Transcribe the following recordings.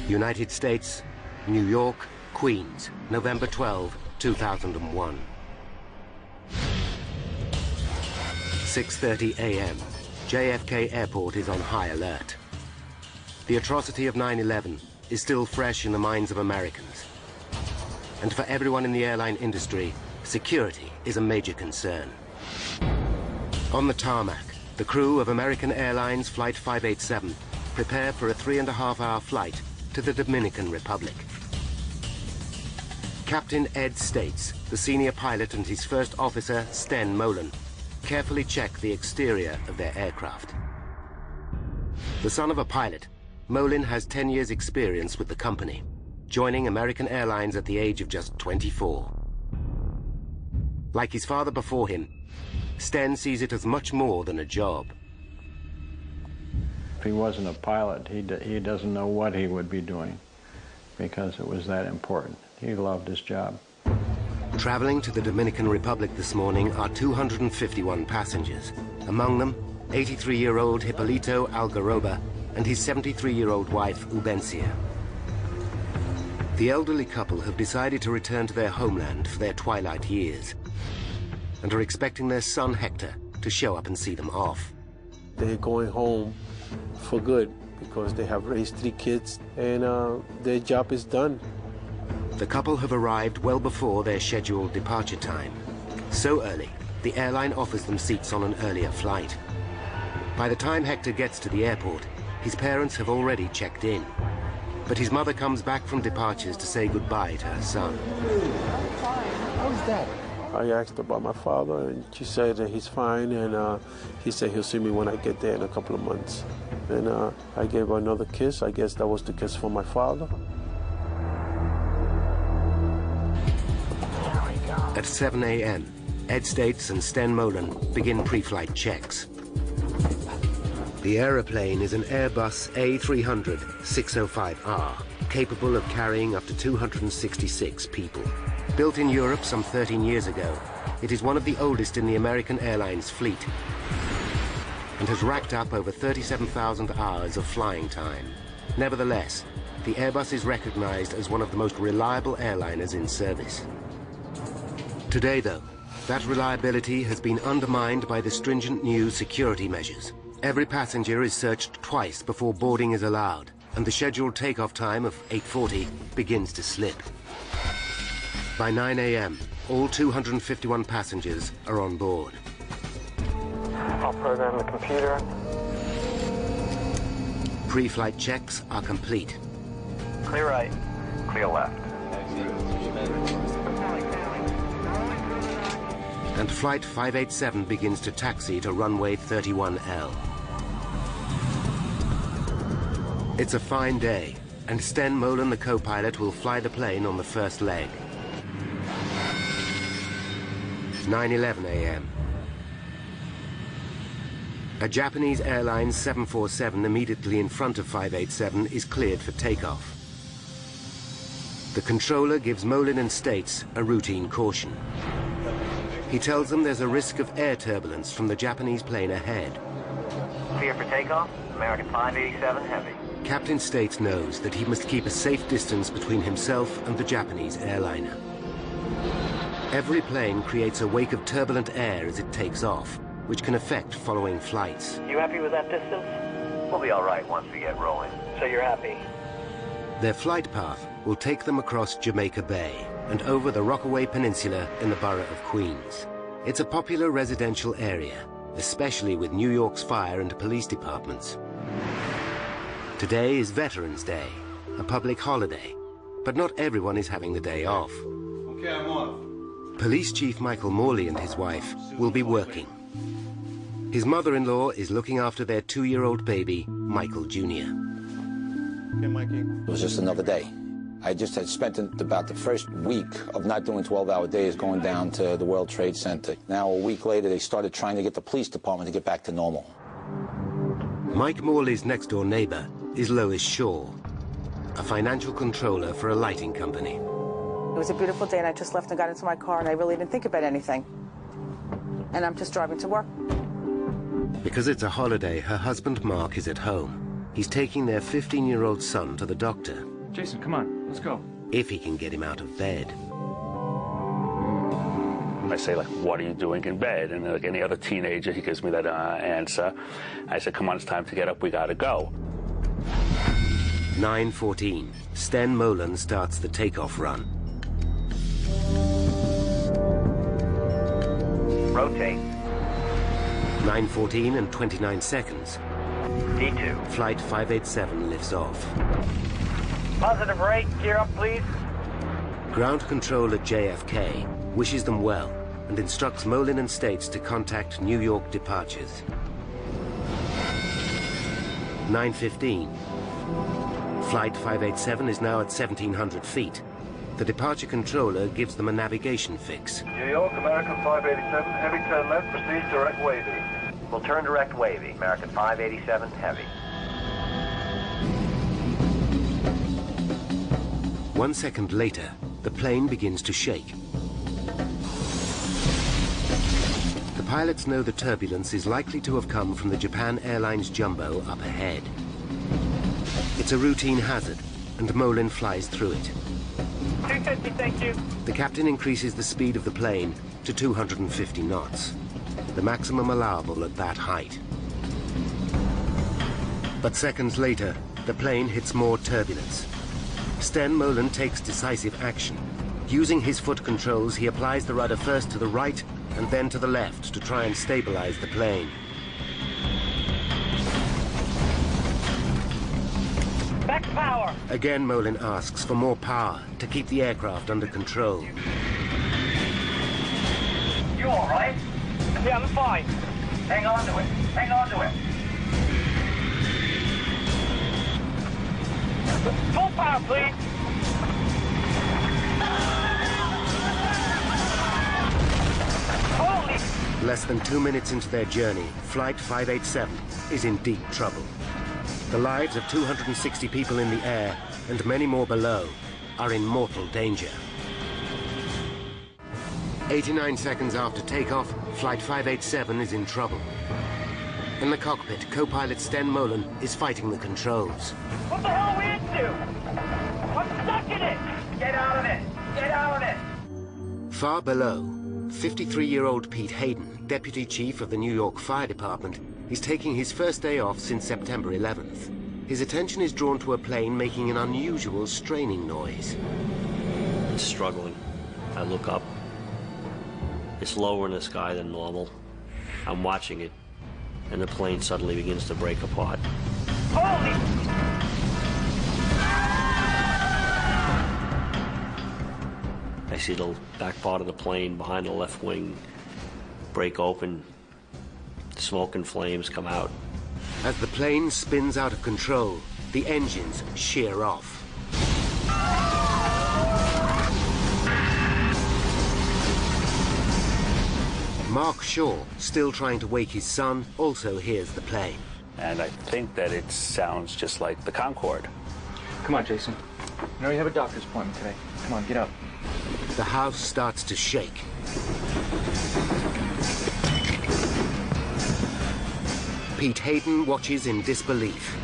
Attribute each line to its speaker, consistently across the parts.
Speaker 1: United States, New York, Queens, November 12, 2001. 6:30 a.m. JFK Airport is on high alert. The atrocity of 9/11 is still fresh in the minds of Americans. And for everyone in the airline industry, security is a major concern. On the tarmac, the crew of American Airlines Flight 587 prepare for a 3.5-hour flight to the Dominican Republic. Captain Ed States, the senior pilot, and his first officer, Sten Molen, carefully check the exterior of their aircraft. The son of a pilot, Molen has 10 years' experience with the company, joining American Airlines at the age of just 24. Like his father before him, Sten sees it as much more than a job.
Speaker 2: If he wasn't a pilot, he doesn't know what he would be doing because it was that important. He loved his job.
Speaker 1: Traveling to the Dominican Republic this morning are 251 passengers. Among them, 83-year-old Hipólito Algaroba and his 73-year-old wife, Ubencia. The elderly couple have decided to return to their homeland for their twilight years and are expecting their son, Hector, to show up and see them off.
Speaker 3: They're going home for good because they have raised 3 kids and their job is done.
Speaker 1: The couple have arrived well before their scheduled departure time. So early, the airline offers them seats on an earlier flight. By the time Hector gets to the airport, his parents have already checked in. But his mother comes back from departures to say goodbye to her son.
Speaker 3: How's that? I asked about my father, and she said that he's fine, and he said he'll see me when I get there in a couple of months. And I gave her another kiss. I guess that was the kiss from my father.
Speaker 1: At 7 a.m., Ed States and Sten Molen begin pre-flight checks. The aeroplane is an Airbus A300-605R, capable of carrying up to 266 people. Built in Europe some 13 years ago, it is one of the oldest in the American Airlines fleet and has racked up over 37,000 hours of flying time. Nevertheless, the Airbus is recognized as one of the most reliable airliners in service. Today, though, that reliability has been undermined by the stringent new security measures. Every passenger is searched twice before boarding is allowed, and the scheduled takeoff time of 8:40 begins to slip. By 9 a.m., all 251 passengers are on board.
Speaker 4: I'll program the computer.
Speaker 1: Pre-flight checks are complete.
Speaker 4: Clear right. Clear left.
Speaker 1: And Flight 587 begins to taxi to runway 31L. It's a fine day, and Sten Molen, the co-pilot, will fly the plane on the first leg. 9:11 a.m. A Japanese Airlines 747 immediately in front of 587 is cleared for takeoff. The controller gives Molen and States a routine caution. He tells them there's a risk of air turbulence from the Japanese plane ahead.
Speaker 4: Clear for takeoff. American 587 Heavy.
Speaker 1: Captain States knows that he must keep a safe distance between himself and the Japanese airliner. Every plane creates a wake of turbulent air as it takes off, which can affect following flights.
Speaker 4: You happy with that distance? We'll be all right once we get rolling. So you're happy?
Speaker 1: Their flight path will take them across Jamaica Bay and over the Rockaway Peninsula in the borough of Queens. It's a popular residential area, especially with New York's fire and police departments. Today is Veterans Day, a public holiday, but not everyone is having the day off.
Speaker 5: Okay, I'm off.
Speaker 1: Police Chief Michael Morley and his wife will be working. His mother-in-law is looking after their 2-year-old baby, Michael Jr.
Speaker 5: Okay, Mikey.
Speaker 6: It was just another day. I just had spent about the first week of not doing 12-hour days going down to the World Trade Center. Now, a week later, they started trying to get the police department to get back to normal.
Speaker 1: Mike Morley's next-door neighbor is Lois Shaw, a financial controller for a lighting company.
Speaker 7: It was a beautiful day, and I just left and got into my car, and I really didn't think about anything. And I'm just driving to work.
Speaker 1: Because it's a holiday, her husband Mark is at home. He's taking their 15-year-old son to the doctor.
Speaker 8: Jason, come on, let's go.
Speaker 1: If he can get him out of bed.
Speaker 9: I say, like, what are you doing in bed? And like any other teenager, he gives me that answer. I said, come on, it's time to get up, we gotta go.
Speaker 1: 9:14. Sten Molen starts the takeoff run.
Speaker 4: Rotate.
Speaker 1: 9:14 and 29 seconds.
Speaker 4: D2.
Speaker 1: Flight 587 lifts off.
Speaker 4: Positive rate, gear up, please.
Speaker 1: Ground control at JFK wishes them well and instructs Molen and States to contact New York departures. 9:15. Flight 587 is now at 1,700 feet. The departure controller gives them a navigation fix.
Speaker 4: New York, American 587, heavy turn left, proceed direct wavy. We'll turn direct wavy, American 587, heavy.
Speaker 1: 1 second later, the plane begins to shake. The pilots know the turbulence is likely to have come from the Japan Airlines jumbo up ahead. It's a routine hazard, and Molen flies through it.
Speaker 4: 250, thank you.
Speaker 1: The captain increases the speed of the plane to 250 knots, the maximum allowable at that height. But seconds later, the plane hits more turbulence. Sten Molen takes decisive action. Using his foot controls, he applies the rudder first to the right and then to the left to try and stabilize the plane.
Speaker 4: Back to power.
Speaker 1: Again, Molen asks for more power to keep the aircraft under control.
Speaker 4: You all right? Yeah, I'm fine. Hang on to it. Hang on to it. Full power, please. Holy!
Speaker 1: Less than 2 minutes into their journey, Flight 587 is in deep trouble. The lives of 260 people in the air and many more below are in mortal danger. 89 seconds after takeoff, Flight 587 is in trouble. In the cockpit, co-pilot Sten Molen is fighting the controls.
Speaker 4: What the hell are we into? I'm stuck in it! Get out of it! Get out of it!
Speaker 1: Far below, 53-year-old Pete Hayden, Deputy Chief of the New York Fire Department, is taking his first day off since September 11th. His attention is drawn to a plane making an unusual straining noise.
Speaker 10: It's struggling. I look up. It's lower in the sky than normal. I'm watching it, and the plane suddenly begins to break apart.
Speaker 4: Holy!
Speaker 10: I see the back part of the plane behind the left wing break open. Smoke and flames come out.
Speaker 1: As the plane spins out of control, the engines shear off. Mark Shaw, still trying to wake his son, also hears the plane.
Speaker 9: And I think that it sounds just like the Concorde.
Speaker 8: Come on, Jason. I know you have a doctor's appointment today. Come on, get up.
Speaker 1: The house starts to shake. Pete Hayden watches in disbelief.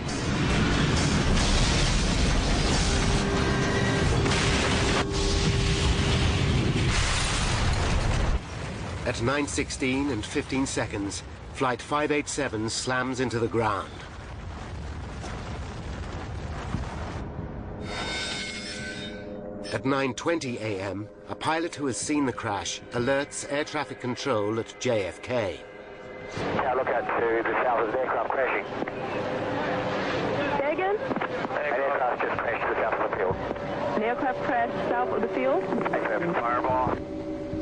Speaker 1: At 9:16 and 15 seconds, Flight 587 slams into the ground. At 9:20 a.m., a pilot who has seen the crash alerts air traffic control at JFK.
Speaker 4: Yeah, look out to the south of the aircraft crashing.
Speaker 11: Say again?
Speaker 4: An aircraft just crashed to the south of the field.
Speaker 11: An aircraft crashed south of the field?
Speaker 4: Aircraft fireball.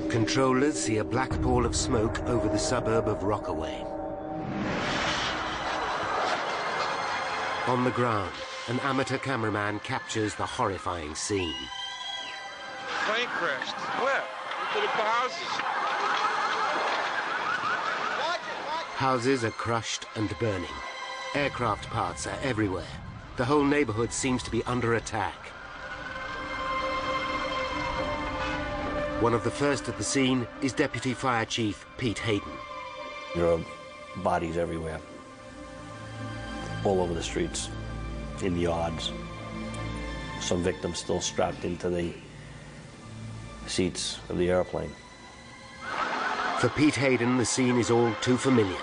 Speaker 1: Controllers see a black pall of smoke over the suburb of Rockaway. On the ground, an amateur cameraman captures the horrifying scene.
Speaker 5: Plane crashed. Where? Into the houses.
Speaker 1: Houses are crushed and burning. Aircraft parts are everywhere. The whole neighborhood seems to be under attack. One of the first at the scene is Deputy Fire Chief Pete Hayden.
Speaker 10: There are bodies everywhere, all over the streets, in the yards, some victims still strapped into the seats of the airplane.
Speaker 1: For Pete Hayden, the scene is all too familiar.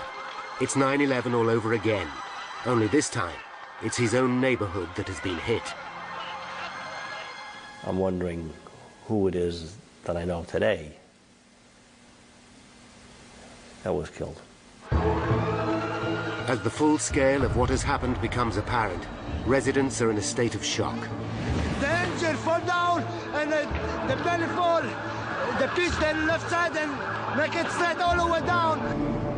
Speaker 1: It's 9/11 all over again, only this time it's his own neighborhood that has been hit.
Speaker 10: I'm wondering who it is that I know today that was killed.
Speaker 1: As the full scale of what has happened becomes apparent, residents are in a state of shock.
Speaker 12: The engine fall down and the belly fall, the piston left side and make it straight all the way down.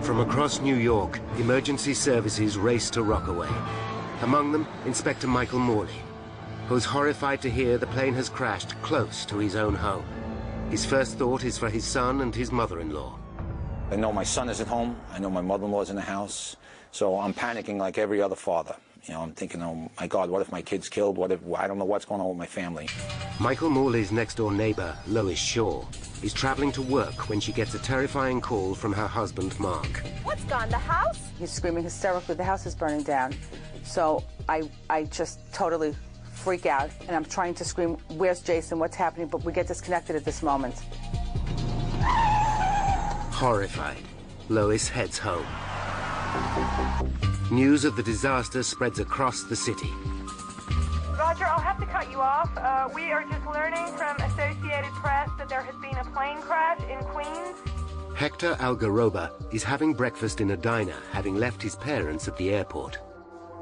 Speaker 1: From across New York, emergency services race to Rockaway. Among them, Inspector Michael Morley, who's horrified to hear the plane has crashed close to his own home. His first thought is for his son and his mother-in-law.
Speaker 6: I know my son is at home. I know my mother-in-law's in the house. So I'm panicking like every other father. You know, I'm thinking, oh my God, what if my kid's killed? What if, I don't know what's going on with my family.
Speaker 1: Michael Morley's next-door neighbor, Lois Shaw, is traveling to work when she gets a terrifying call from her husband, Mark.
Speaker 7: What's gone, the house? He's screaming hysterically, the house is burning down. So I just totally freak out, and I'm trying to scream, where's Jason, what's happening? But we get disconnected at this moment.
Speaker 1: Horrified, Lois heads home. News of the disaster spreads across the city.
Speaker 11: Roger, I'll have to cut you off. We are just learning from Associated Press that there has been a plane crash in Queens.
Speaker 1: Hector Algaroba is having breakfast in a diner, having left his parents at the airport.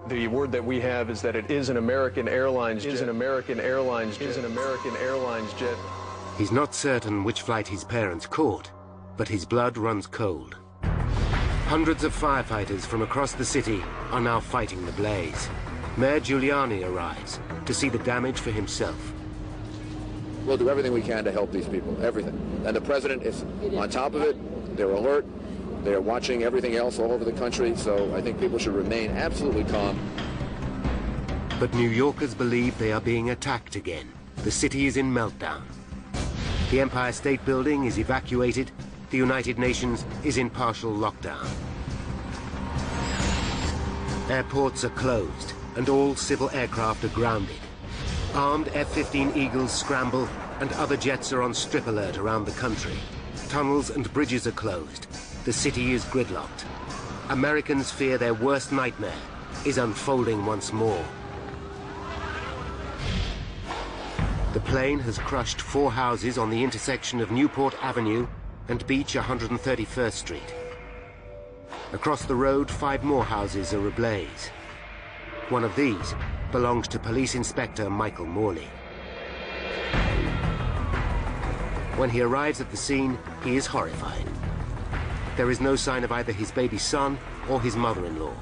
Speaker 13: The word that we have is that it is an American Airlines jet.
Speaker 1: He's not certain which flight his parents caught, but his blood runs cold. Hundreds of firefighters from across the city are now fighting the blaze. Mayor Giuliani arrives to see the damage for himself.
Speaker 14: We'll do everything we can to help these people, everything. And the president is on top of it. They're alert. They're watching everything else all over the country, so I think people should remain absolutely calm.
Speaker 1: But New Yorkers believe they are being attacked again. The city is in meltdown. The Empire State Building is evacuated. The United Nations is in partial lockdown. Airports are closed, and all civil aircraft are grounded. Armed F-15 Eagles scramble, and other jets are on strip alert around the country. Tunnels and bridges are closed. The city is gridlocked. Americans fear their worst nightmare is unfolding once more. The plane has crushed 4 houses on the intersection of Newport Avenue and Beach 131st Street. Across the road, 5 more houses are ablaze. One of these belongs to Police Inspector Michael Morley. When he arrives at the scene, he is horrified. There is no sign of either his baby son or his mother-in-law.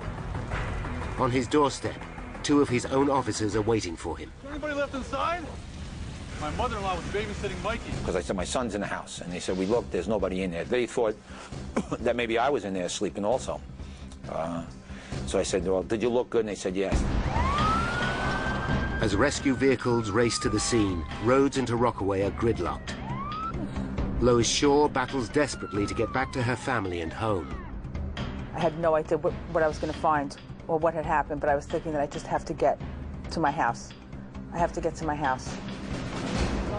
Speaker 1: On his doorstep, 2 of his own officers are waiting for him.
Speaker 15: Is anybody left inside? My mother-in-law was babysitting Mikey.
Speaker 6: Because I said, my son's in the house. And they said, we looked, there's nobody in there. They thought that maybe I was in there sleeping also. So I said, well, did you look good? And they said, yes.
Speaker 1: As rescue vehicles race to the scene, roads into Rockaway are gridlocked. Lois Shaw battles desperately to get back to her family and home.
Speaker 7: I had no idea what I was going to find or what had happened, but I was thinking that I just have to get to my house. I have to get to my house.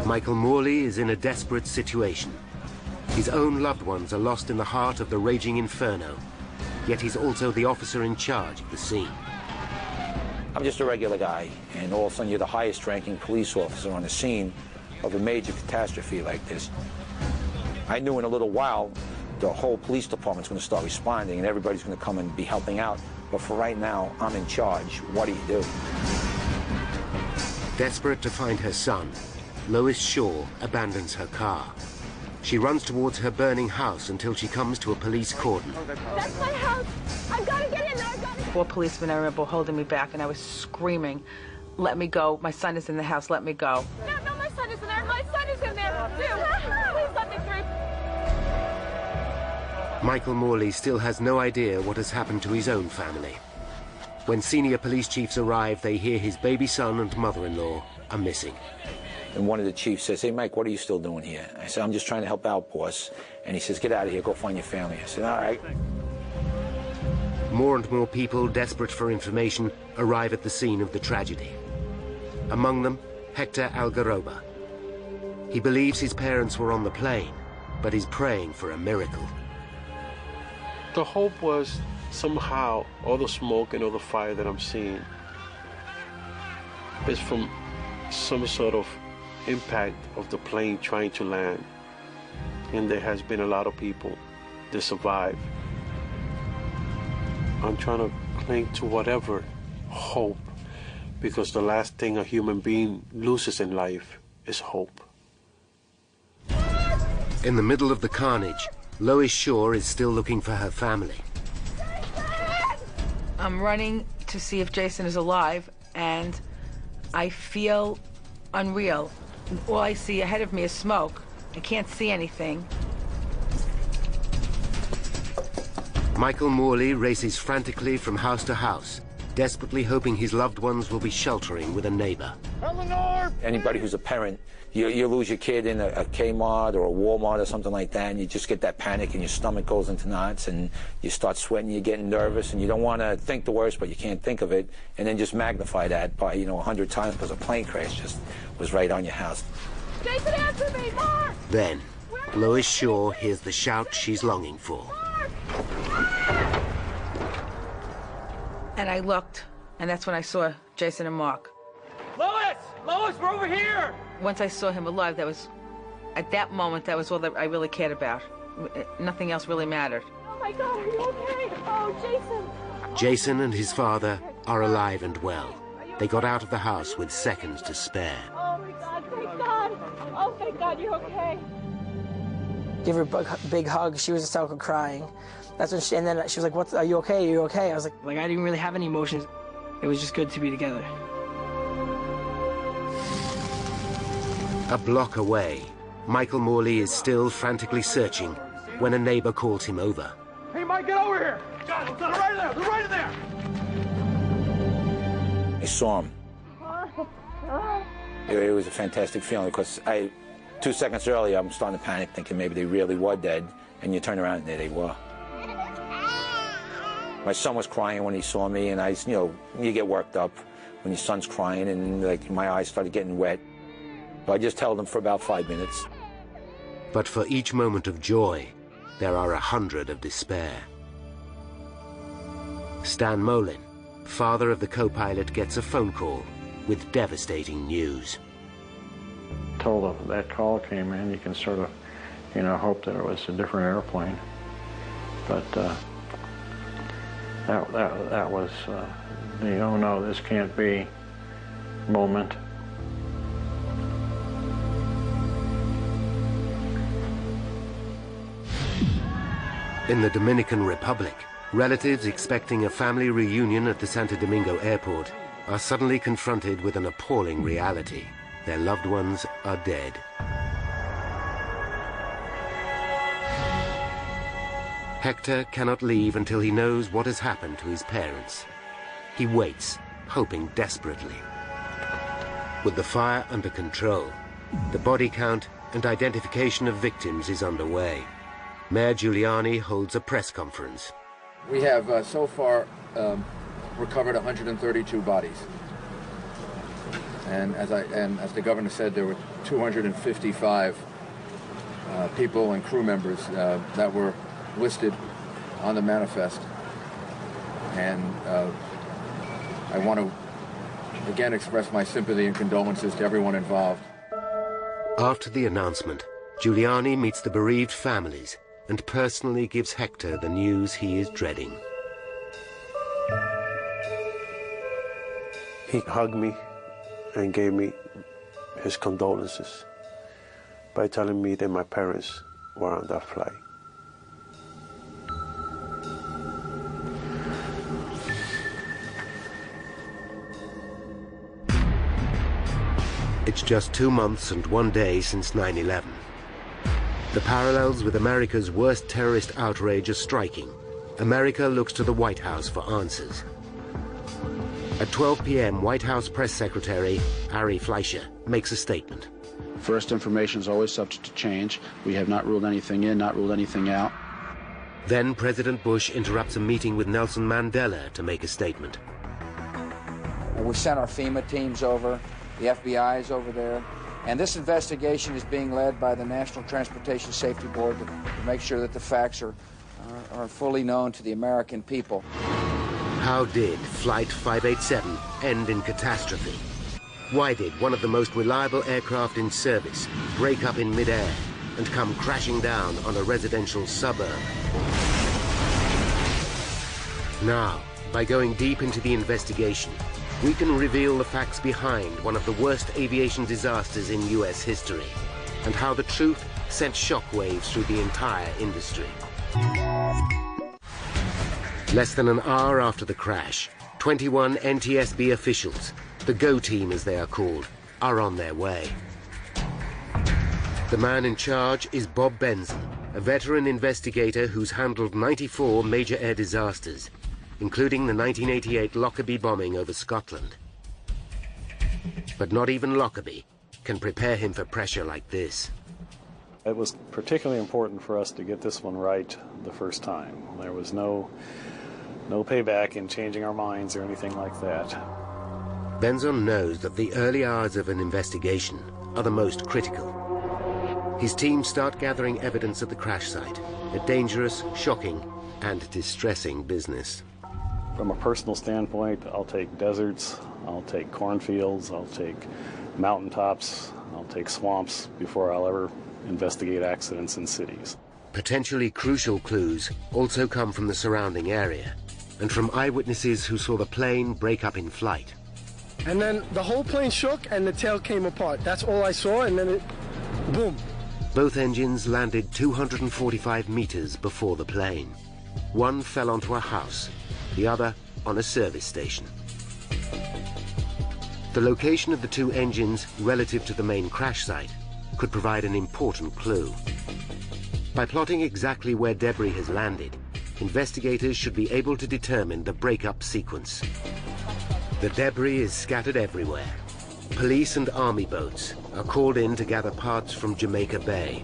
Speaker 1: Michael Morley is in a desperate situation. His own loved ones are lost in the heart of the raging inferno, yet he's also the officer in charge of the scene.
Speaker 6: I'm just a regular guy, and all of a sudden you're the highest-ranking police officer on the scene of a major catastrophe like this. I knew in a little while the whole police department's going to start responding and everybody's going to come and be helping out. But for right now, I'm in charge. What do you do?
Speaker 1: Desperate to find her son, Lois Shaw abandons her car. She runs towards her burning house until she comes to a police cordon.
Speaker 11: That's my house. I've got to get in there. I've got to...
Speaker 7: 4 policemen, I remember, holding me back, and I was screaming, let me go. My son is in the house. Let me go.
Speaker 11: No, my son is in there. My son is in there, too. Please let me through.
Speaker 1: Michael Morley still has no idea what has happened to his own family. When senior police chiefs arrive, they hear his baby son and mother-in-law are missing.
Speaker 6: And one of the chiefs says, hey, Mike, what are you still doing here? I said, I'm just trying to help out, boss. And he says, get out of here, go find your family. I said, all right.
Speaker 1: More and more people, desperate for information, arrive at the scene of the tragedy. Among them, Hector Algaroba. He believes his parents were on the plane, but is praying for a miracle.
Speaker 3: The hope was somehow all the smoke and all the fire that I'm seeing is from some sort of impact of the plane trying to land. And there has been a lot of people that survive. I'm trying to cling to whatever hope, because the last thing a human being loses in life is hope.
Speaker 1: In the middle of the carnage, Lois Shaw is still looking for her family.
Speaker 7: I'm running to see if Jason is alive, and I feel unreal. All I see ahead of me is smoke. I can't see anything.
Speaker 1: Michael Morley races frantically from house to house, desperately hoping his loved ones will be sheltering with a neighbor.
Speaker 6: Eleanor! Anybody who's a parent, you lose your kid in a Kmart or a Walmart or something like that, and you just get that panic and your stomach goes into knots and you start sweating, you're getting nervous, and you don't want to think the worst, but you can't think of it, and then just magnify that by, 100 times because a plane crash just was right on your house.
Speaker 11: Jason, answer me, Mark!
Speaker 1: Then, Lois Shaw hears the shout she's longing for.
Speaker 7: And I looked, and that's when I saw Jason and Mark.
Speaker 15: Lois! Lois, we're over here!
Speaker 7: Once I saw him alive, at that moment, that was all that I really cared about. Nothing else really mattered.
Speaker 11: Oh my God, are you okay? Oh, Jason!
Speaker 1: Jason and his father are alive and well. They got out of the house with seconds to spare.
Speaker 11: Oh my God, thank God! Oh, thank God, you're okay.
Speaker 16: Give her a big hug. She was hysterical crying. That's when and then she was like, "What? Are you okay? Are you okay?" I was like, I didn't really have any emotions. It was just good to be together.
Speaker 1: A block away, Michael Morley is still frantically searching when a neighbor calls him over.
Speaker 15: Hey, Mike, get over here! They're right there! They're right there!
Speaker 6: I saw him. It was a fantastic feeling because 2 seconds earlier, I'm starting to panic, thinking maybe they really were dead, and you turn around and there they were. My son was crying when he saw me, and you get worked up when your son's crying, and my eyes started getting wet. So I just held him for about 5 minutes.
Speaker 1: But for each moment of joy, there are 100 of despair. Stan Molin, father of the co-pilot, gets a phone call with devastating news.
Speaker 2: Told him that call came in, you can sort of, hope that it was a different airplane. But that was the oh no, this can't be moment.
Speaker 1: In the Dominican Republic, relatives expecting a family reunion at the Santo Domingo airport are suddenly confronted with an appalling reality. Their loved ones are dead. Hector cannot leave until he knows what has happened to his parents. He waits, hoping desperately. With the fire under control, the body count and identification of victims is underway. Mayor Giuliani holds a press conference.
Speaker 14: We have so far recovered 132 bodies. And as the governor said, there were 255 people and crew members that were listed on the manifest. And I want to again express my sympathy and condolences to everyone involved.
Speaker 1: After the announcement, Giuliani meets the bereaved families and personally gives Hector the news he is dreading.
Speaker 3: He hugged me and gave me his condolences by telling me that my parents were on that flight.
Speaker 1: It's just 2 months and 1 day since 9/11. The parallels with America's worst terrorist outrage are striking. America looks to the White House for answers. At 12 p.m., White House Press Secretary Ari Fleischer makes a statement.
Speaker 17: First, information is always subject to change. We have not ruled anything in, not ruled anything out.
Speaker 1: Then President Bush interrupts a meeting with Nelson Mandela to make a statement.
Speaker 6: We sent our FEMA teams over.
Speaker 14: The FBI is over there. And this investigation is being led by the National Transportation Safety Board to make sure that the facts are fully known to the American people.
Speaker 1: How did Flight 587 end in catastrophe? Why did one of the most reliable aircraft in service break up in midair and come crashing down on a residential suburb? Now, by going deep into the investigation, we can reveal the facts behind one of the worst aviation disasters in US history, and how the truth sent shockwaves through the entire industry. Less than an hour after the crash, 21 NTSB officials, the GO team as they are called, are on their way. The man in charge is Bob Benson, a veteran investigator who's handled 94 major air disasters, including the 1988 Lockerbie bombing over Scotland. But not even Lockerbie can prepare him for pressure like this.
Speaker 18: It was particularly important for us to get this one right the first time. There was no payback in changing our minds or anything like that.
Speaker 1: Benson knows that the early hours of an investigation are the most critical. His team start gathering evidence at the crash site, a dangerous, shocking, and distressing business.
Speaker 18: From a personal standpoint, I'll take deserts, I'll take cornfields, I'll take mountaintops, I'll take swamps before I'll ever investigate accidents in cities.
Speaker 1: Potentially crucial clues also come from the surrounding area and from eyewitnesses who saw the plane break up in flight.
Speaker 19: And then the whole plane shook and the tail came apart. That's all I saw, and then it, boom.
Speaker 1: Both engines landed 245 meters before the plane. One fell onto a house, the other on a service station. The location of the two engines relative to the main crash site could provide an important clue. By plotting exactly where debris has landed, investigators should be able to determine the breakup sequence. The debris is scattered everywhere. Police and army boats are called in to gather parts from Jamaica Bay.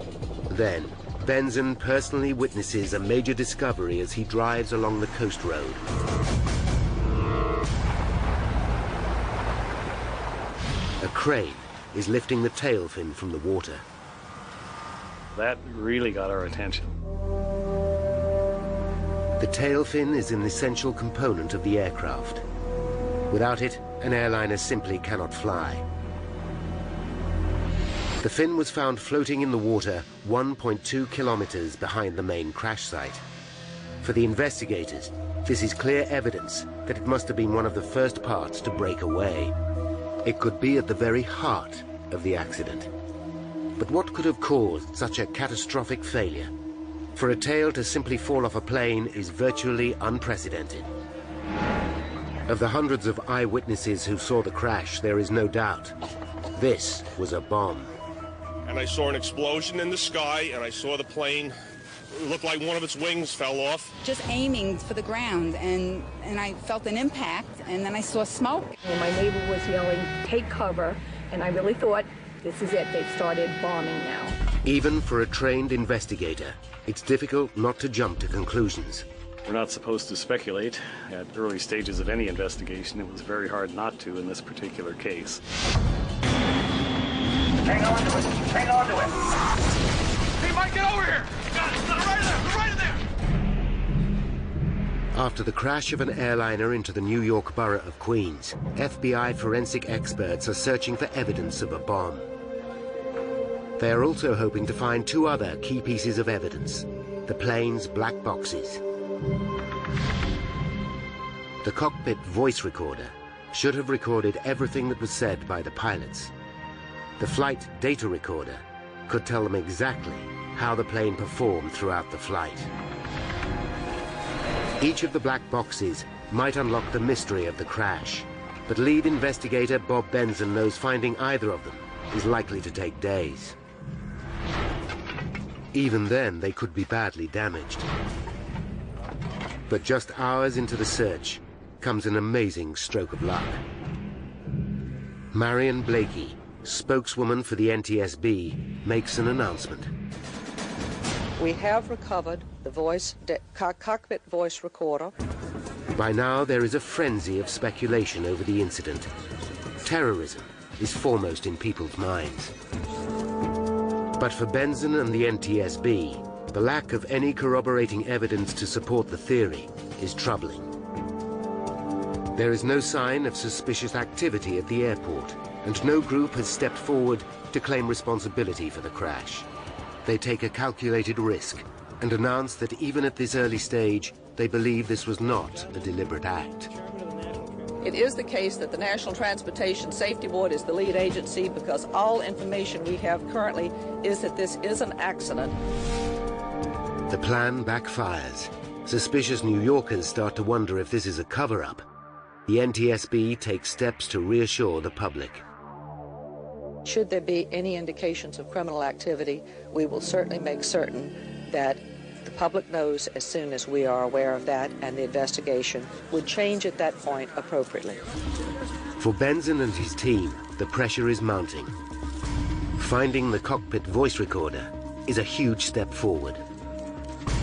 Speaker 1: Then, Benson personally witnesses a major discovery as he drives along the coast road. A crane is lifting the tail fin from the water.
Speaker 18: That really got our attention.
Speaker 1: The tail fin is an essential component of the aircraft. Without it, an airliner simply cannot fly. The fin was found floating in the water 1.2 kilometers behind the main crash site. For the investigators, this is clear evidence that it must have been one of the first parts to break away. It could be at the very heart of the accident. But what could have caused such a catastrophic failure? For a tail to simply fall off a plane is virtually unprecedented. Of the hundreds of eyewitnesses who saw the crash, there is no doubt. This was a bomb.
Speaker 20: And I saw an explosion in the sky, and I saw the plane. It looked like one of its wings fell off.
Speaker 21: Just aiming for the ground, and I felt an impact, and then I saw smoke.
Speaker 22: And my neighbor was yelling, "Take cover," and I really thought, this is it, they've started bombing now.
Speaker 1: Even for a trained investigator, it's difficult not to jump to conclusions.
Speaker 18: We're not supposed to speculate. At early stages of any investigation, it was very hard not to in this particular case.
Speaker 4: Hang on to it. Hang on to it.
Speaker 15: Hey, Mike, get over here. You got it. Right there. Right in there.
Speaker 1: After the crash of an airliner into the New York borough of Queens, FBI forensic experts are searching for evidence of a bomb. They are also hoping to find two other key pieces of evidence: the plane's black boxes. The cockpit voice recorder should have recorded everything that was said by the pilots. The flight data recorder could tell them exactly how the plane performed throughout the flight. Each of the black boxes might unlock the mystery of the crash, but lead investigator Bob Benson knows finding either of them is likely to take days. Even then, they could be badly damaged. But just hours into the search comes an amazing stroke of luck. Marion Blakey, spokeswoman for the NTSB, makes an announcement.
Speaker 23: We have recovered the cockpit voice recorder.
Speaker 1: By now, there is a frenzy of speculation over the incident. Terrorism, is foremost in people's minds. But for Benson and the NTSB, the lack of any corroborating evidence to support the theory is troubling. There is no sign of suspicious activity at the airport, and no group has stepped forward to claim responsibility for the crash. They take a calculated risk and announce that even at this early stage, they believe this was not a deliberate act.
Speaker 23: It is the case that the National Transportation Safety Board is the lead agency because all information we have currently is that this is an accident.
Speaker 1: The plan backfires. Suspicious New Yorkers start to wonder if this is a cover-up. The NTSB takes steps to reassure the public.
Speaker 23: Should there be any indications of criminal activity, we will certainly make certain that the public knows as soon as we are aware of that, and the investigation would change at that point appropriately.
Speaker 1: For Benson and his team, the pressure is mounting. Finding the cockpit voice recorder is a huge step forward.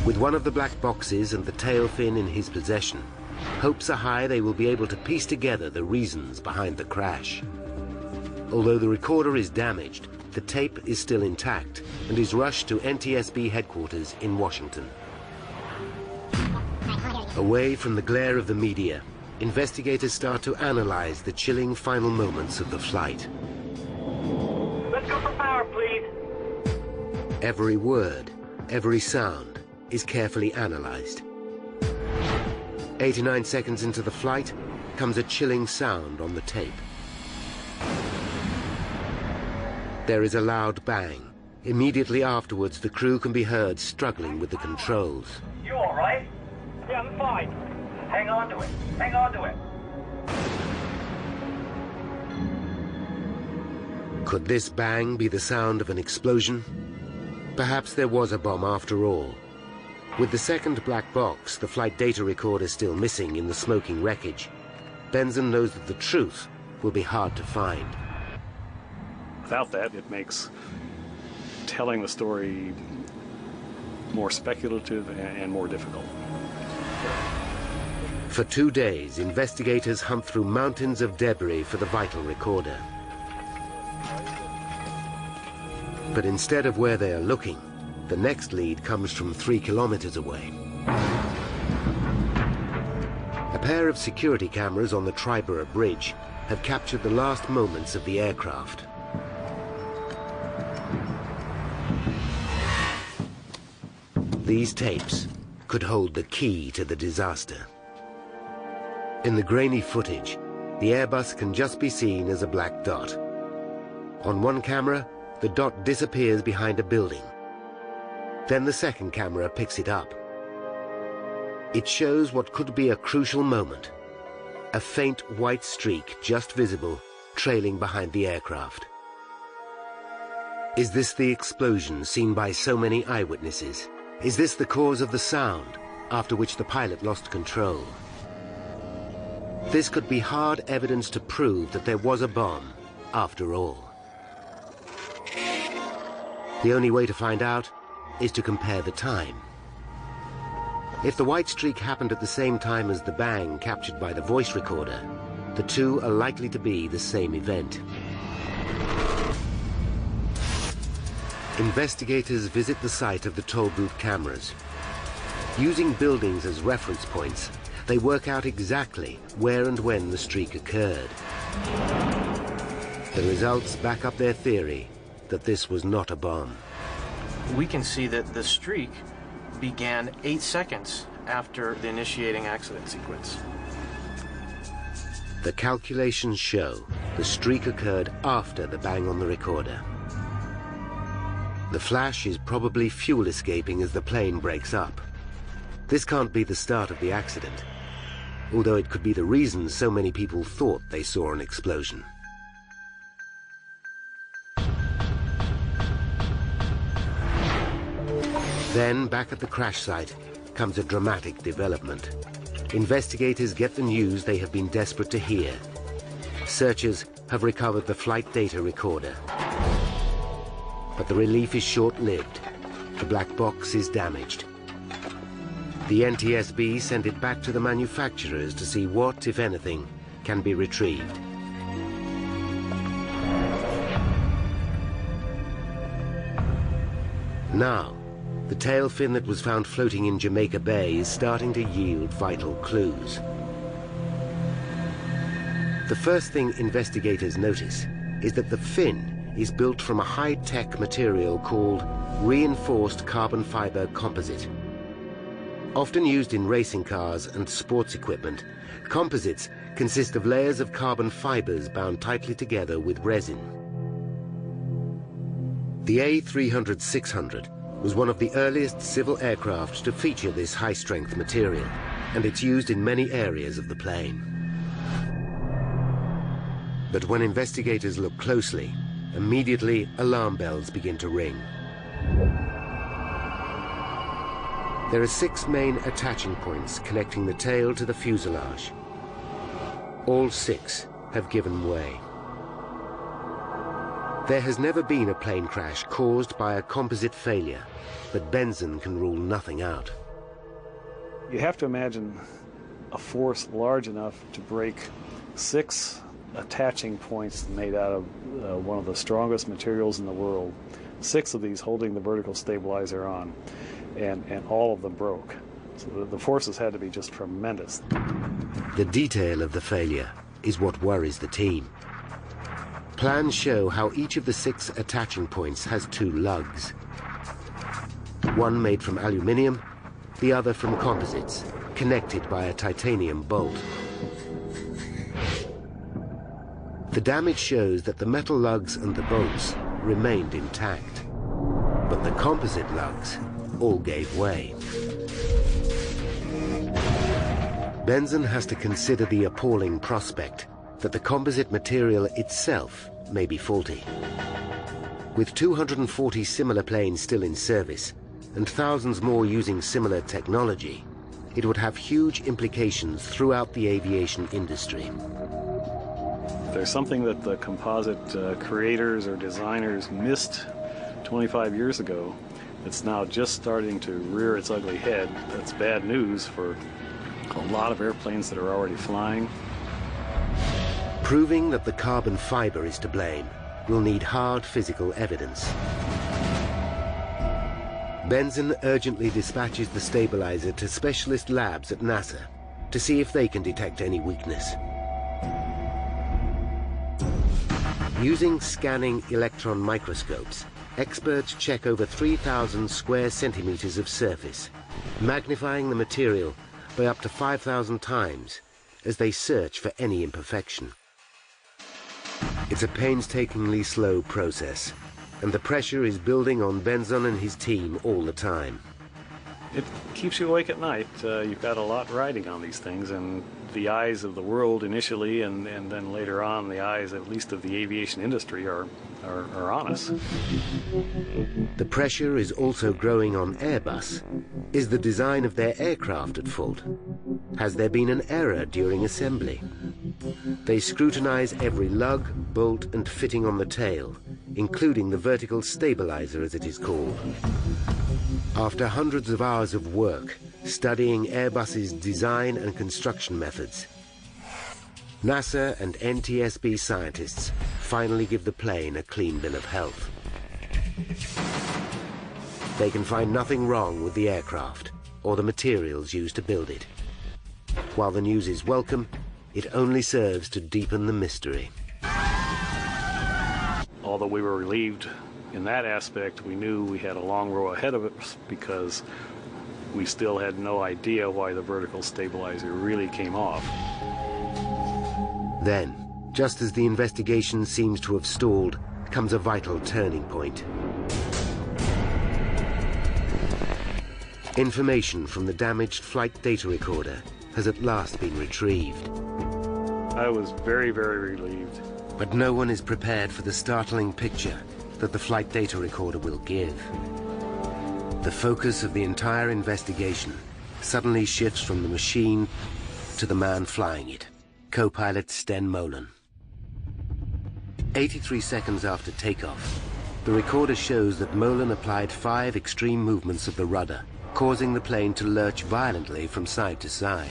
Speaker 1: With one of the black boxes and the tail fin in his possession, hopes are high they will be able to piece together the reasons behind the crash. Although the recorder is damaged, the tape is still intact and is rushed to NTSB headquarters in Washington. Away from the glare of the media, investigators start to analyze the chilling final moments of the flight.
Speaker 4: Let's go for power, please.
Speaker 1: Every word, every sound is carefully analyzed. 89 seconds into the flight comes a chilling sound on the tape. There is a loud bang. Immediately afterwards, the crew can be heard struggling with the controls.
Speaker 4: You all right? Yeah, I'm fine. Hang on to it. Hang on to it.
Speaker 1: Could this bang be the sound of an explosion? Perhaps there was a bomb after all. With the second black box, the flight data recorder still missing in the smoking wreckage, Benson knows that the truth will be hard to find.
Speaker 18: Without that, it makes telling the story more speculative and more difficult.
Speaker 1: For 2 days, investigators hunt through mountains of debris for the vital recorder. But instead of where they are looking, the next lead comes from 3 kilometers away. A pair of security cameras on the Triborough Bridge have captured the last moments of the aircraft. These tapes could hold the key to the disaster. In the grainy footage, the Airbus can just be seen as a black dot. On one camera, the dot disappears behind a building. Then the second camera picks it up. It shows what could be a crucial moment. A faint white streak just visible, trailing behind the aircraft. Is this the explosion seen by so many eyewitnesses? Is this the cause of the sound, after which the pilot lost control? This could be hard evidence to prove that there was a bomb, after all. The only way to find out is to compare the time. If the white streak happened at the same time as the bang captured by the voice recorder, the two are likely to be the same event. Investigators visit the site of the toll booth cameras. Using buildings as reference points, they work out exactly where and when the streak occurred. The results back up their theory that this was not a bomb.
Speaker 5: We can see that the streak began 8 seconds after the initiating accident sequence.
Speaker 1: The calculations show the streak occurred after the bang on the recorder. The flash is probably fuel escaping as the plane breaks up. This can't be the start of the accident, although it could be the reason so many people thought they saw an explosion. Then, back at the crash site, comes a dramatic development. Investigators get the news they have been desperate to hear. Searchers have recovered the flight data recorder. But the relief is short-lived. The black box is damaged. The NTSB sent it back to the manufacturers to see what, if anything, can be retrieved. Now, the tail fin that was found floating in Jamaica Bay is starting to yield vital clues. The first thing investigators notice is that the fin is built from a high-tech material called reinforced carbon fiber composite. Often used in racing cars and sports equipment, composites consist of layers of carbon fibers bound tightly together with resin. The A300-600 was one of the earliest civil aircraft to feature this high-strength material, and it's used in many areas of the plane. But when investigators look closely, immediately alarm bells begin to ring. There are 6 main attaching points connecting the tail to the fuselage. All 6 have given way. There has never been a plane crash caused by a composite failure, but Benson can rule nothing out.
Speaker 18: You have to imagine a force large enough to break 6 attaching points made out of one of the strongest materials in the world. 6 of these holding the vertical stabilizer on, and all of them broke. So the forces had to be just tremendous.
Speaker 1: The detail of the failure is what worries the team. Plans show how each of the 6 attaching points has 2 lugs. One made from aluminium, the other from composites, connected by a titanium bolt. The damage shows that the metal lugs and the bolts remained intact, but the composite lugs all gave way. Benson has to consider the appalling prospect that the composite material itself may be faulty. With 240 similar planes still in service and thousands more using similar technology, it would have huge implications throughout the aviation industry.
Speaker 18: There's something that the composite creators or designers missed 25 years ago that's now just starting to rear its ugly head. That's bad news for a lot of airplanes that are already flying.
Speaker 1: Proving that the carbon fiber is to blame will need hard physical evidence. Benson urgently dispatches the stabilizer to specialist labs at NASA to see if they can detect any weakness. Using scanning electron microscopes, experts check over 3,000 square centimeters of surface, magnifying the material by up to 5,000 times as they search for any imperfection. It's a painstakingly slow process, and the pressure is building on Benson and his team all the time.
Speaker 18: It keeps you awake at night. You've got a lot riding on these things, and the eyes of the world initially, and then later on the eyes at least of the aviation industry are on us.
Speaker 1: The pressure is also growing on Airbus. Is the design of their aircraft at fault? Has there been an error during assembly? They scrutinize every lug, bolt and fitting on the tail, including the vertical stabilizer as it is called. After hundreds of hours of work studying Airbus's design and construction methods, NASA and NTSB scientists finally give the plane a clean bill of health. They can find nothing wrong with the aircraft or the materials used to build it. While the news is welcome, it only serves to deepen the mystery.
Speaker 18: Although we were relieved in that aspect, we knew we had a long row ahead of us because we still had no idea why the vertical stabilizer really came off.
Speaker 1: Then, just as the investigation seems to have stalled, comes a vital turning point. Information from the damaged flight data recorder has at last been retrieved.
Speaker 18: I was very, very relieved.
Speaker 1: But no one is prepared for the startling picture that the flight data recorder will give. The focus of the entire investigation suddenly shifts from the machine to the man flying it, co-pilot Sten Molen. 83 seconds after takeoff, the recorder shows that Molen applied 5 extreme movements of the rudder, causing the plane to lurch violently from side to side.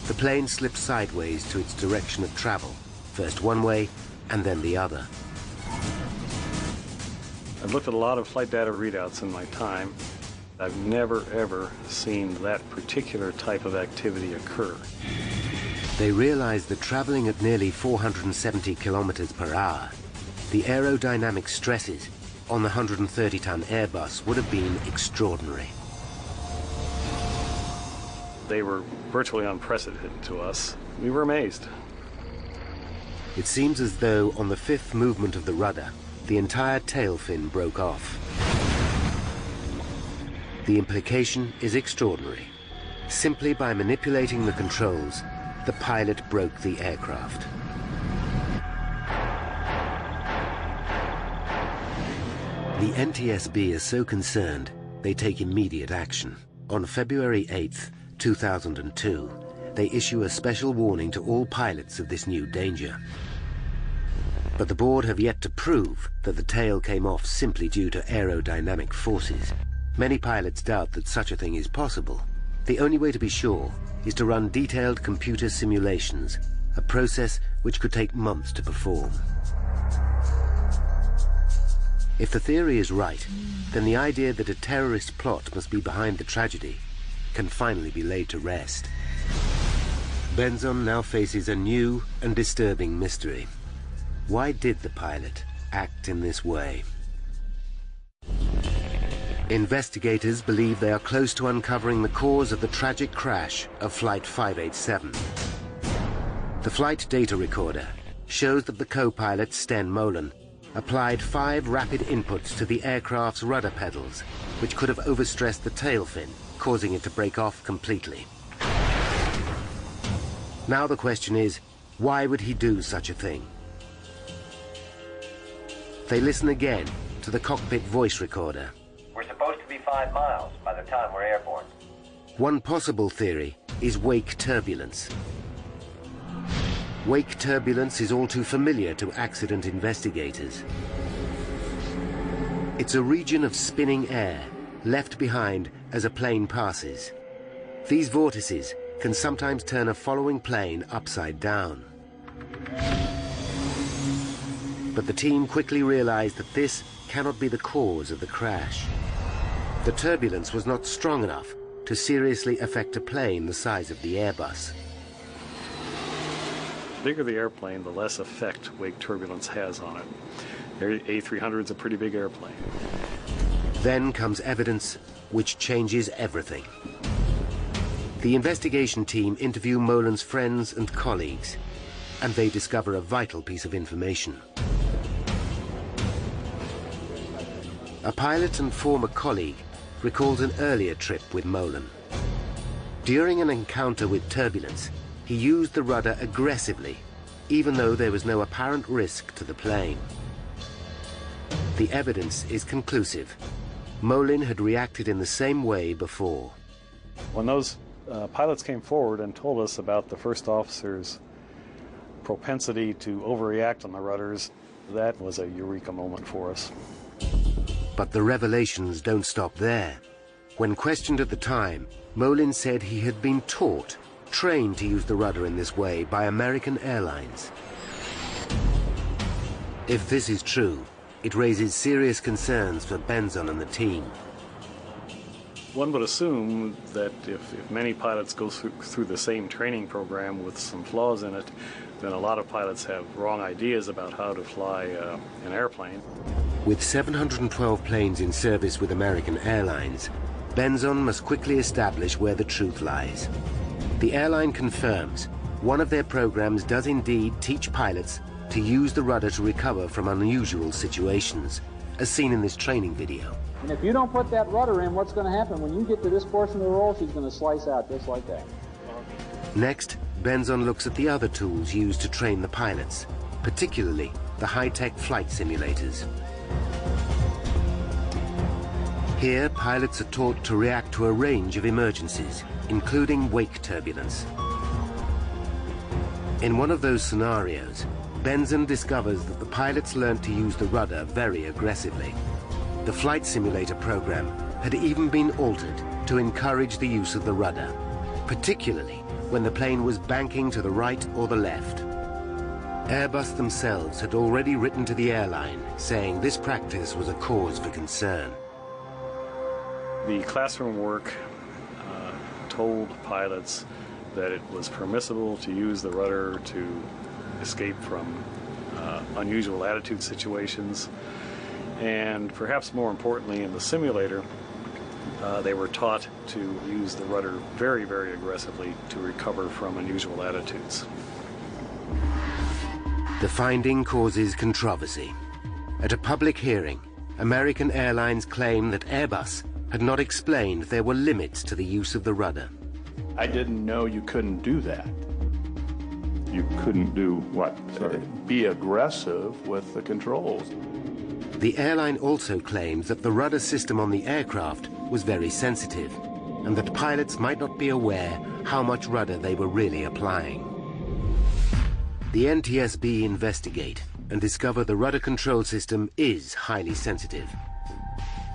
Speaker 1: The plane slips sideways to its direction of travel, first one way and then the other.
Speaker 18: I've looked at a lot of flight data readouts in my time. I've never, ever seen that particular type of activity occur.
Speaker 1: They realized that traveling at nearly 470 kilometers per hour, the aerodynamic stresses on the 130-ton Airbus would have been extraordinary.
Speaker 18: They were virtually unprecedented to us. We were amazed.
Speaker 1: It seems as though on the fifth movement of the rudder, the entire tail fin broke off. The implication is extraordinary. Simply by manipulating the controls, the pilot broke the aircraft. The NTSB is so concerned, they take immediate action. On February 8th, 2002, they issue a special warning to all pilots of this new danger. But the board have yet to prove that the tail came off simply due to aerodynamic forces. Many pilots doubt that such a thing is possible. The only way to be sure is to run detailed computer simulations, a process which could take months to perform. If the theory is right, then the idea that a terrorist plot must be behind the tragedy can finally be laid to rest. Benzon now faces a new and disturbing mystery. Why did the pilot act in this way? Investigators believe they are close to uncovering the cause of the tragic crash of Flight 587. The flight data recorder shows that the co-pilot, Sten Molen, applied 5 rapid inputs to the aircraft's rudder pedals, which could have overstressed the tail fin, causing it to break off completely. Now the question is, why would he do such a thing? They listen again to the cockpit voice recorder.
Speaker 4: We're supposed to be 5 miles by the time we're airborne.
Speaker 1: One possible theory is wake turbulence. Wake turbulence is all too familiar to accident investigators. It's a region of spinning air left behind as a plane passes. These vortices can sometimes turn a following plane upside down. But the team quickly realized that this cannot be the cause of the crash. The turbulence was not strong enough to seriously affect a plane the size of the Airbus.
Speaker 18: The bigger the airplane, the less effect wake turbulence has on it. The A300 is a pretty big airplane.
Speaker 1: Then comes evidence which changes everything. The investigation team interview Molen's friends and colleagues, and they discover a vital piece of information. A pilot and former colleague recalls an earlier trip with Molen. During an encounter with turbulence, he used the rudder aggressively, even though there was no apparent risk to the plane. The evidence is conclusive. Molen had reacted in the same way before.
Speaker 18: When those pilots came forward and told us about the first officer's propensity to overreact on the rudders, that was a eureka moment for us.
Speaker 1: But the revelations don't stop there. When questioned at the time, Molen said he had been trained to use the rudder in this way by American Airlines. If this is true, it raises serious concerns for Benzon and the team.
Speaker 18: One would assume that if many pilots go through the same training program with some flaws in it, then a lot of pilots have wrong ideas about how to fly an airplane.
Speaker 1: With 712 planes in service with American Airlines, Benzon must quickly establish where the truth lies. The airline confirms one of their programs does indeed teach pilots to use the rudder to recover from unusual situations, as seen in this training video.
Speaker 8: And if you don't put that rudder in, what's going to happen? When you get to this portion of the roll, she's going to slice out just like that.
Speaker 1: Next, Benzon looks at the other tools used to train the pilots, particularly the high-tech flight simulators. Here, pilots are taught to react to a range of emergencies, including wake turbulence. In one of those scenarios, Benzon discovers that the pilots learned to use the rudder very aggressively. The flight simulator program had even been altered to encourage the use of the rudder, particularly when the plane was banking to the right or the left. Airbus themselves had already written to the airline saying this practice was a cause for concern.
Speaker 18: The classroom work told pilots that it was permissible to use the rudder to escape from unusual attitude situations, and perhaps more importantly in the simulator, they were taught to use the rudder very, very aggressively to recover from unusual attitudes.
Speaker 1: The finding causes controversy. At a public hearing, American Airlines claimed that Airbus had not explained there were limits to the use of the rudder.
Speaker 9: I didn't know you couldn't do that. You couldn't do what? Be aggressive with the controls.
Speaker 1: The airline also claims that the rudder system on the aircraft was very sensitive, and that pilots might not be aware how much rudder they were really applying. The NTSB investigate and discover the rudder control system is highly sensitive.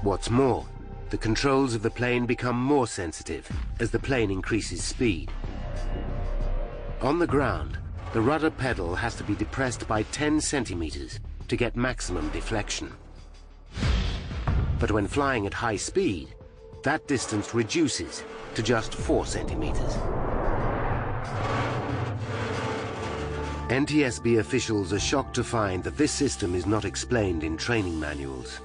Speaker 1: What's more, the controls of the plane become more sensitive as the plane increases speed. On the ground, the rudder pedal has to be depressed by 10 centimeters to get maximum deflection. But when flying at high speed, that distance reduces to just 4 centimeters. NTSB officials are shocked to find that this system is not explained in training manuals.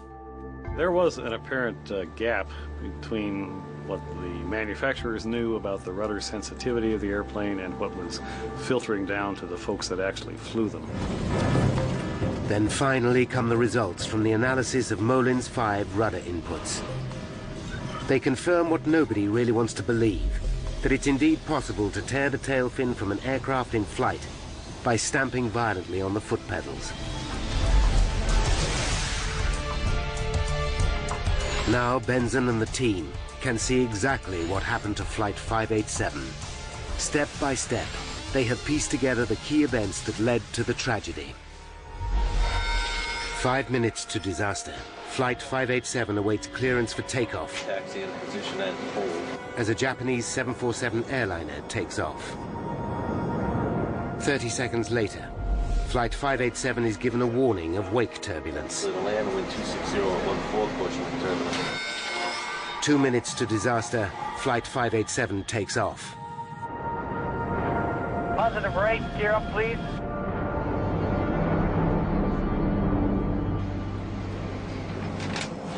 Speaker 18: There was an apparent gap between what the manufacturers knew about the rudder sensitivity of the airplane and what was filtering down to the folks that actually flew them.
Speaker 1: Then finally come the results from the analysis of Molin's 5 rudder inputs. They confirm what nobody really wants to believe, that it's indeed possible to tear the tail fin from an aircraft in flight by stamping violently on the foot pedals. Now Benson and the team can see exactly what happened to Flight 587. Step by step, they have pieced together the key events that led to the tragedy. 5 minutes to disaster. Flight 587 awaits clearance for takeoff.
Speaker 10: Taxi in position and hold.
Speaker 1: As a Japanese 747 airliner takes off. 30 seconds later, Flight 587 is given a warning of wake turbulence.
Speaker 10: So the land wind 260 at 1/4 pushing the turbulence.
Speaker 1: 2 minutes to disaster, Flight 587 takes off.
Speaker 4: Positive right, gear up please.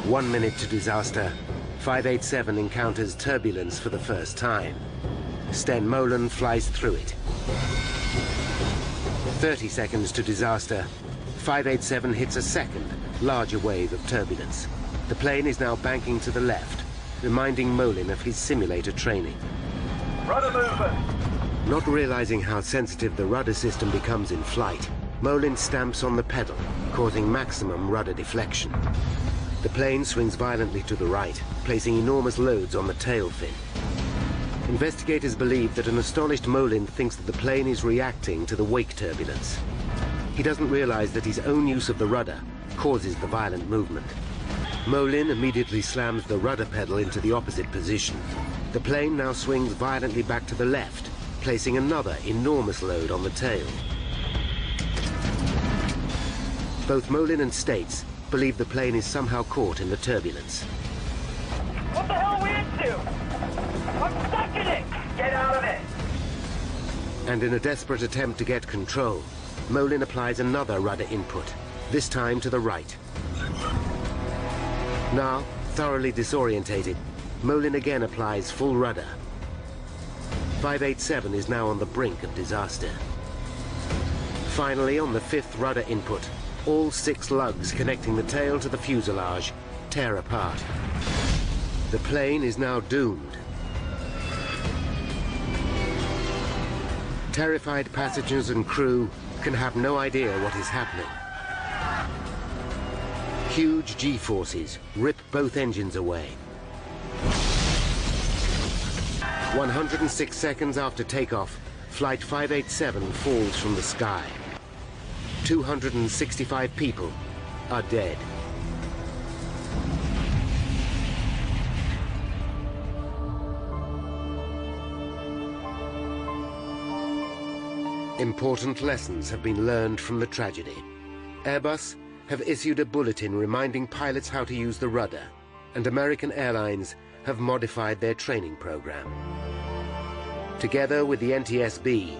Speaker 1: One minute to disaster, 587 encounters turbulence for the first time. Sten Molen flies through it. 30 seconds to disaster, 587 hits a second, larger wave of turbulence. The plane is now banking to the left, reminding Molen of his simulator training.
Speaker 4: Rudder movement!
Speaker 1: Not realizing how sensitive the rudder system becomes in flight, Molen stamps on the pedal, causing maximum rudder deflection. The plane swings violently to the right, placing enormous loads on the tail fin. Investigators believe that an astonished Molen thinks that the plane is reacting to the wake turbulence. He doesn't realize that his own use of the rudder causes the violent movement. Molen immediately slams the rudder pedal into the opposite position. The plane now swings violently back to the left, placing another enormous load on the tail. Both Molen and States believe the plane is somehow caught in the turbulence.
Speaker 4: What the hell are we into? I'm stuck in it! Get out of it!
Speaker 1: And in a desperate attempt to get control, Molen applies another rudder input, this time to the right. Now, thoroughly disorientated, Molen again applies full rudder. 587 is now on the brink of disaster. Finally, on the 5th rudder input, all 6 lugs connecting the tail to the fuselage tear apart. The plane is now doomed. Terrified passengers and crew can have no idea what is happening. Huge G-forces rip both engines away. 106 seconds after takeoff, Flight 587 falls from the sky. 265 people are dead. Important lessons have been learned from the tragedy. Airbus have issued a bulletin reminding pilots how to use the rudder, and American Airlines have modified their training program. Together with the NTSB,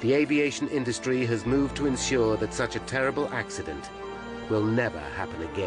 Speaker 1: the aviation industry has moved to ensure that such a terrible accident will never happen again.